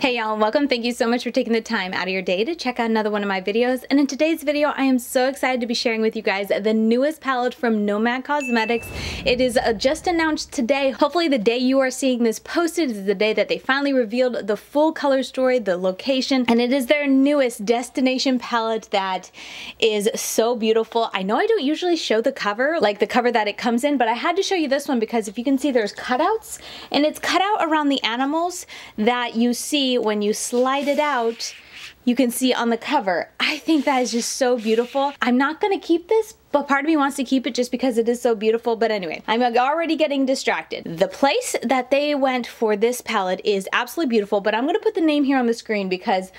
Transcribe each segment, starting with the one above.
Hey y'all, welcome. Thank you so much for taking the time out of your day to check out another one of my videos. And in today's video, I am so excited to be sharing with you guys the newest palette from Nomad Cosmetics. It is just announced today. Hopefully the day you are seeing this posted is the day that they finally revealed the full color story, the location, and it is their newest destination palette that is so beautiful. I know I don't usually show the cover, like the cover that it comes in, but I had to show you this one because if you can see there's cutouts, and it's cut out around the animals that you see when you slide it out. You can see on the cover. I think that is just so beautiful. I'm not gonna keep this, but part of me wants to keep it just because it is so beautiful. But anyway, I'm already getting distracted. The place that they went for this palette is absolutely beautiful, but I'm gonna put the name here on the screen because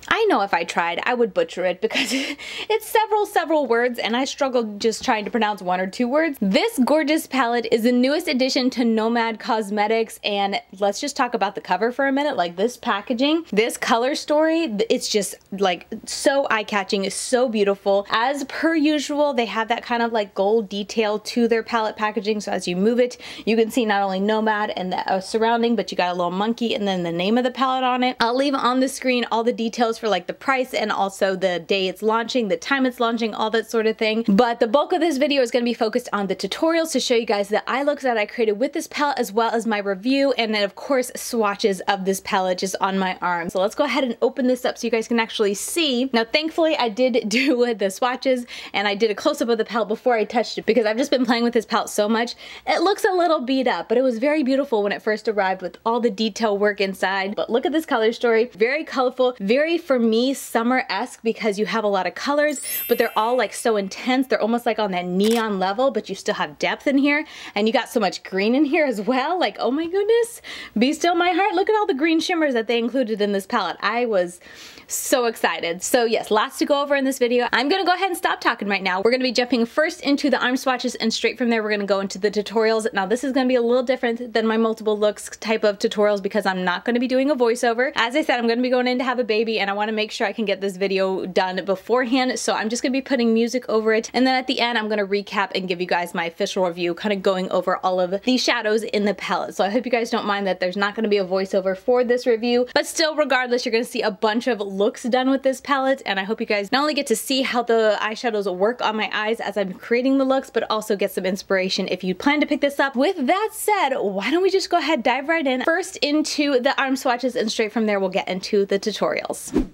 I know if I tried, I would butcher it because it's several words and I struggled just trying to pronounce one or two words. This gorgeous palette is the newest addition to Nomad Cosmetics, and let's just talk about the cover for a minute. Like this packaging, this color story, it's just like so eye-catching, it's so beautiful. As per usual, they have that kind of like gold detail to their palette packaging, so as you move it, you can see not only Nomad and the surrounding, but you got a little monkey and then the name of the palette on it. I'll leave on the screen all the details for like the price and also the day it's launching, the time it's launching, all that sort of thing. But the bulk of this video is going to be focused on the tutorials to show you guys the eye looks that I created with this palette, as well as my review, and then of course swatches of this palette just on my arm. So let's go ahead and open this up so you guys can actually see. Now thankfully I did do the swatches and I did a close-up of the palette before I touched it because I've just been playing with this palette so much. It looks a little beat up, but it was very beautiful when it first arrived with all the detail work inside. But look at this color story. Very colorful, very, for me, summer-esque because you have a lot of colors, but they're all like so intense. They're almost like on that neon level, but you still have depth in here. And you got so much green in here as well. Like, oh my goodness, be still my heart. Look at all the green shimmers that they included in this palette. I was so excited. So yes, lots to go over in this video. I'm gonna go ahead and stop talking right now. We're gonna be jumping first into the arm swatches, and straight from there we're gonna go into the tutorials. Now this is gonna be a little different than my multiple looks type of tutorials because I'm not gonna be doing a voiceover. As I said, I'm gonna be going in to have a baby and I wanna make sure I can get this video done beforehand, so I'm just gonna be putting music over it, and then at the end I'm gonna recap and give you guys my official review, kind of going over all of the shadows in the palette. So I hope you guys don't mind that there's not gonna be a voiceover for this review, but still, regardless, you're gonna see a bunch of looks done with this palette, and I hope you guys not only get to see how the eyeshadows work on my eyes as I'm creating the looks, but also get some inspiration if you plan to pick this up. With that said, why don't we just go ahead, dive right in, first into the arm swatches, and straight from there we'll get into the tutorials.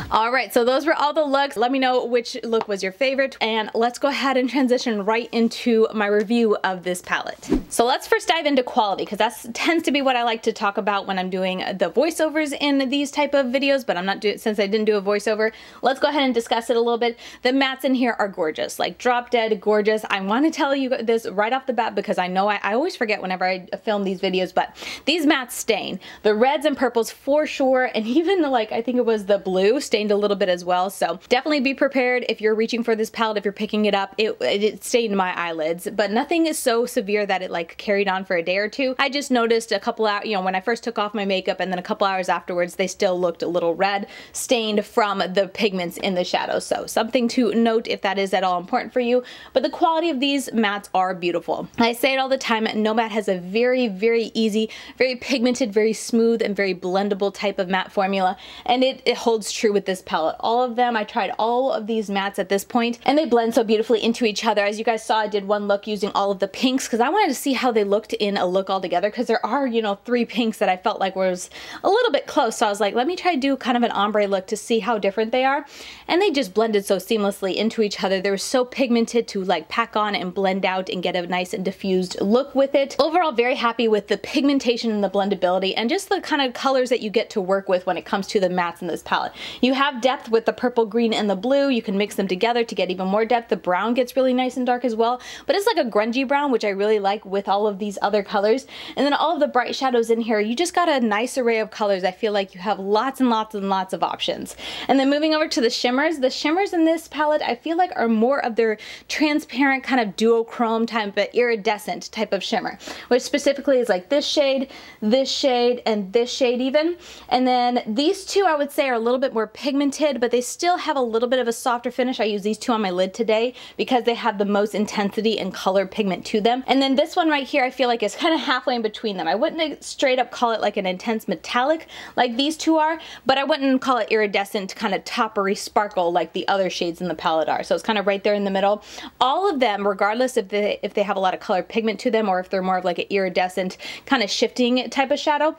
All right, so those were all the looks. Let me know which look was your favorite, and let's go ahead and transition right into my review of this palette. So let's first dive into quality, because that tends to be what I like to talk about when I'm doing the voiceovers in these type of videos, but I'm not doing, since I didn't do a voiceover, let's go ahead and discuss it a little bit. The mattes in here are gorgeous, like drop dead gorgeous. I want to tell you this right off the bat because I know I always forget whenever I film these videos, but these mattes stain. The reds and purples for sure, and even like I think it was the blue stained a little bit as well. So definitely be prepared if you're reaching for this palette, if you're picking it up. It stained my eyelids, but nothing is so severe that it like carried on for a day or two. I just noticed a couple hours, you know, when I first took off my makeup, and then a couple hours afterwards they still looked a little red, stained from the pigments in the shadows. So something to note if that is at all important for you. But the quality of these mattes are beautiful. I say it all the time, Nomad has a very, very easy, very pigmented, very smooth, and very blendable type of matte formula, and it holds true with this palette. All of them, I tried all of these mattes at this point, and they blend so beautifully into each other. As you guys saw, I did one look using all of the pinks because I wanted to see how they looked in a look all together, because there are, you know, 3 pinks that I felt like was a little bit close. So I was like, let me try to do kind of an ombre look to see how different they are, and they just blended so seamlessly into each other. They were so pigmented to like pack on and blend out and get a nice and diffused look with it. Overall, very happy with the pigmentation and the blendability and just the kind of colors that you get to work with when it comes to the mattes in this palette. You have depth with the purple, green, and the blue. You can mix them together to get even more depth. The brown gets really nice and dark as well, but it's like a grungy brown, which I really like with all of these other colors. And then all of the bright shadows in here, you just got a nice array of colors. I feel like you have lots and lots and lots of options. And then moving over to the shimmers in this palette, I feel like are more of their transparent kind of duochrome type, but iridescent type of shimmer, which specifically is like this shade, and this shade even. And then these two I would say are a little bit more pigmented, but they still have a little bit of a softer finish. I use these two on my lid today because they have the most intensity and color pigment to them. And then this one right here I feel like is kind of halfway in between them. I wouldn't straight up call it like an intense metallic like these two are, but I wouldn't call it iridescent kind of toppery sparkle like the other shades in the palette are. So it's kind of right there in the middle. All of them, regardless if they have a lot of color pigment to them or if they're more of like an iridescent kind of shifting type of shadow,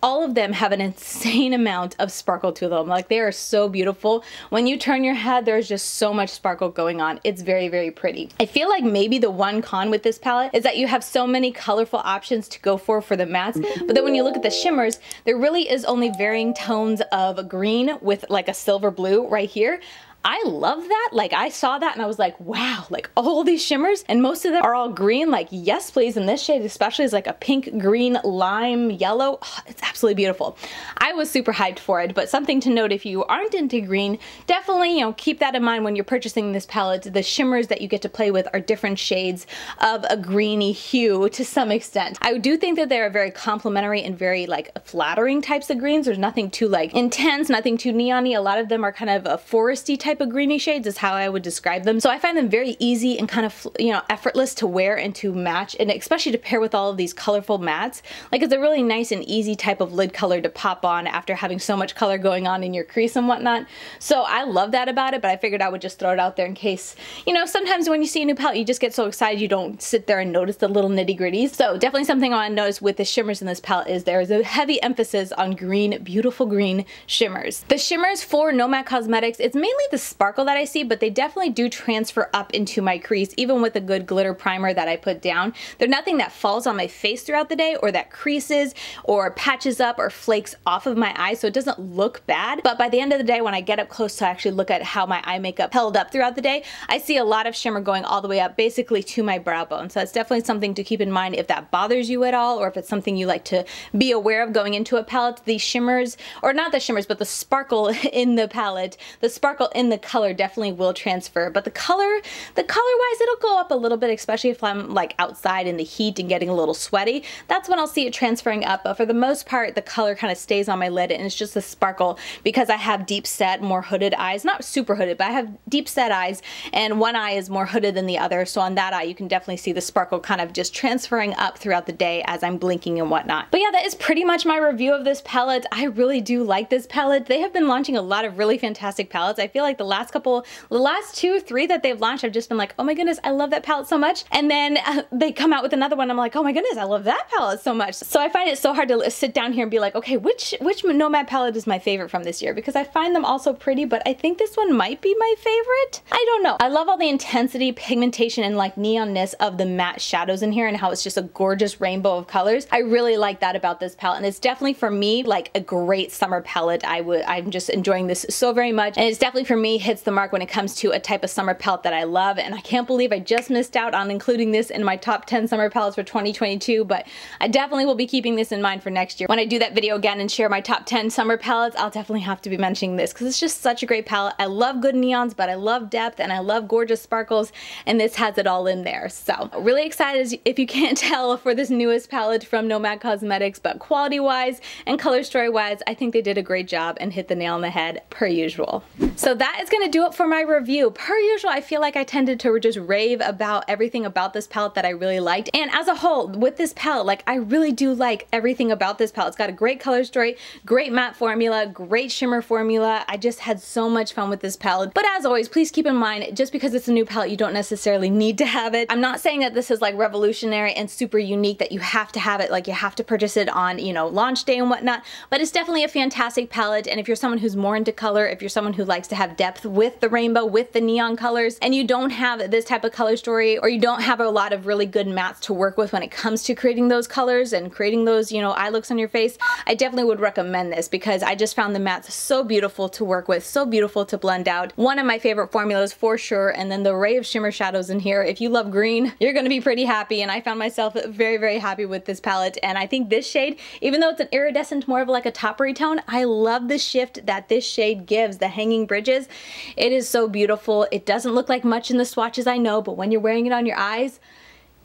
all of them have an insane amount of sparkle to them. Like they are so beautiful. When you turn your head, there's just so much sparkle going on. It's very, very pretty. I feel like maybe the one con with this palette is that you have so many colorful options to go for the mattes, but then when you look at the shimmers, there really is only varying tones of green with like a silver blue right here. I love that. Like I saw that and I was like, wow, like all these shimmers, and most of them are all green. Like yes, please. And this shade especially is like a pink, green, lime, yellow. Oh, it's absolutely beautiful. I was super hyped for it, but something to note if you aren't into green, definitely, you know, keep that in mind when you're purchasing this palette. The shimmers that you get to play with are different shades of a greeny hue to some extent. I do think that they're very complementary and very like flattering types of greens. There's nothing too like intense, nothing too neon-y. A lot of them are kind of a foresty type of greeny shades is how I would describe them. So I find them very easy and kind of, you know, effortless to wear and to match, and especially to pair with all of these colorful mattes. Like it's a really nice and easy type of lid color to pop on after having so much color going on in your crease and whatnot. So I love that about it, but I figured I would just throw it out there in case, you know, sometimes when you see a new palette, you just get so excited you don't sit there and notice the little nitty gritties. So definitely something I want to notice with the shimmers in this palette is there is a heavy emphasis on green, beautiful green shimmers. The shimmers for Nomad Cosmetics, it's mainly the sparkle that I see, but they definitely do transfer up into my crease, even with a good glitter primer that I put down. They're nothing that falls on my face throughout the day or that creases or patches up or flakes off of my eye, so it doesn't look bad. But by the end of the day, when I get up close to actually look at how my eye makeup held up throughout the day, I see a lot of shimmer going all the way up basically to my brow bone. So that's definitely something to keep in mind if that bothers you at all, or if it's something you like to be aware of going into a palette. The shimmers, or not the shimmers, but the sparkle in the palette, the sparkle in the color definitely will transfer. But the color-wise, it'll go up a little bit, especially if I'm like outside in the heat and getting a little sweaty. That's when I'll see it transferring up. But for the most part, the color kind of stays on my lid, and it's just the sparkle because I have deep set, more hooded eyes. Not super hooded, but I have deep set eyes, and one eye is more hooded than the other. So on that eye, you can definitely see the sparkle kind of just transferring up throughout the day as I'm blinking and whatnot. But yeah, that is pretty much my review of this palette. I really do like this palette. They have been launching a lot of really fantastic palettes. I feel like the last 2 or 3 that they've launched, I've just been like, oh my goodness, I love that palette so much. And then they come out with another one, I'm like, oh my goodness, I love that palette so much. So I find it so hard to sit down here and be like, okay, which Nomad palette is my favorite from this year? Because I find them all so pretty, but I think this one might be my favorite. I don't know. I love all the intensity, pigmentation, and like neonness of the matte shadows in here and how it's just a gorgeous rainbow of colors. I really like that about this palette, and it's definitely for me like a great summer palette. I'm just enjoying this so very much, and it's definitely for me hits the mark when it comes to a type of summer palette that I love, and I can't believe I just missed out on including this in my top 10 summer palettes for 2022, but I definitely will be keeping this in mind for next year. When I do that video again and share my top 10 summer palettes, I'll definitely have to be mentioning this because it's just such a great palette. I love good neons, but I love depth and I love gorgeous sparkles, and this has it all in there. So really excited, if you can't tell, for this newest palette from Nomad Cosmetics, but quality wise and color story wise, I think they did a great job and hit the nail on the head per usual. So that is going to do it for my review. Per usual, I feel like I tended to just rave about everything about this palette that I really liked, and as a whole with this palette, like I really do like everything about this palette. It's got a great color story, great matte formula, great shimmer formula. I just had so much fun with this palette. But as always, please keep in mind, just because it's a new palette, you don't necessarily need to have it. I'm not saying that this is like revolutionary and super unique that you have to have it, like you have to purchase it on, you know, launch day and whatnot, but it's definitely a fantastic palette. And if you're someone who's more into color, if you're someone who likes to have depth with the rainbow, with the neon colors, and you don't have this type of color story, or you don't have a lot of really good mattes to work with when it comes to creating those colors and creating those, you know, eye looks on your face, I definitely would recommend this because I just found the mattes so beautiful to work with, so beautiful to blend out. One of my favorite formulas for sure, and then the array of shimmer shadows in here. If you love green, you're gonna be pretty happy, and I found myself very, very happy with this palette. And I think this shade, even though it's an iridescent, more of like a toppery tone, I love the shift that this shade gives, the hanging bridges. It is so beautiful. It doesn't look like much in the swatches, I know, but when you're wearing it on your eyes,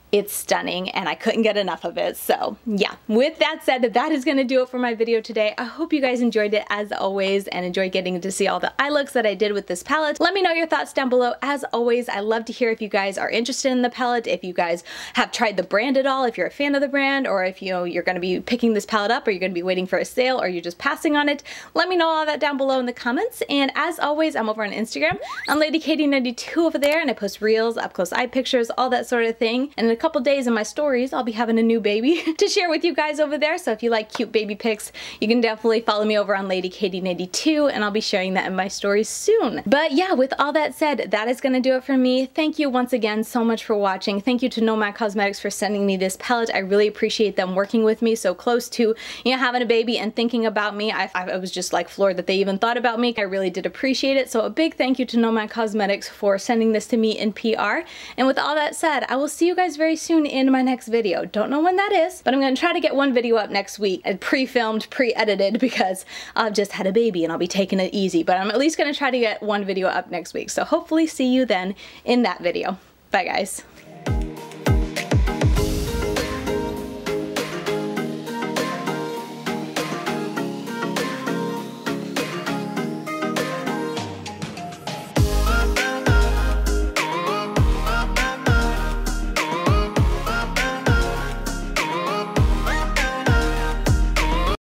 it's stunning, and I couldn't get enough of it. So yeah, with that said, that is going to do it for my video today. I hope you guys enjoyed it as always and enjoyed getting to see all the eye looks that I did with this palette. Let me know your thoughts down below. As always, I love to hear if you guys are interested in the palette, if you guys have tried the brand at all, if you're a fan of the brand, or if you're going to be picking this palette up, or you're going to be waiting for a sale, or you're just passing on it. Let me know all that down below in the comments. And as always, I'm over on Instagram. I'm LadyKatie92 over there, and I post reels, up close eye pictures, all that sort of thing. And in a couple days in my stories, I'll be having a new baby to share with you guys over there. So if you like cute baby pics, you can definitely follow me over on LadyKatie92, and I'll be sharing that in my stories soon. But yeah, with all that said, that is going to do it for me. Thank you once again so much for watching. Thank you to Nomad Cosmetics for sending me this palette. I really appreciate them working with me so close to, you know, having a baby and thinking about me. I was just like floored that they even thought about me. I really did appreciate it. So a big thank you to Nomad Cosmetics for sending this to me in PR. And with all that said, I will see you guys very soon in my next video. Don't know when that is, but I'm going to try to get one video up next week, pre-filmed, pre-edited, because I've just had a baby and I'll be taking it easy, but I'm at least going to try to get one video up next week. So hopefully see you then in that video. Bye guys.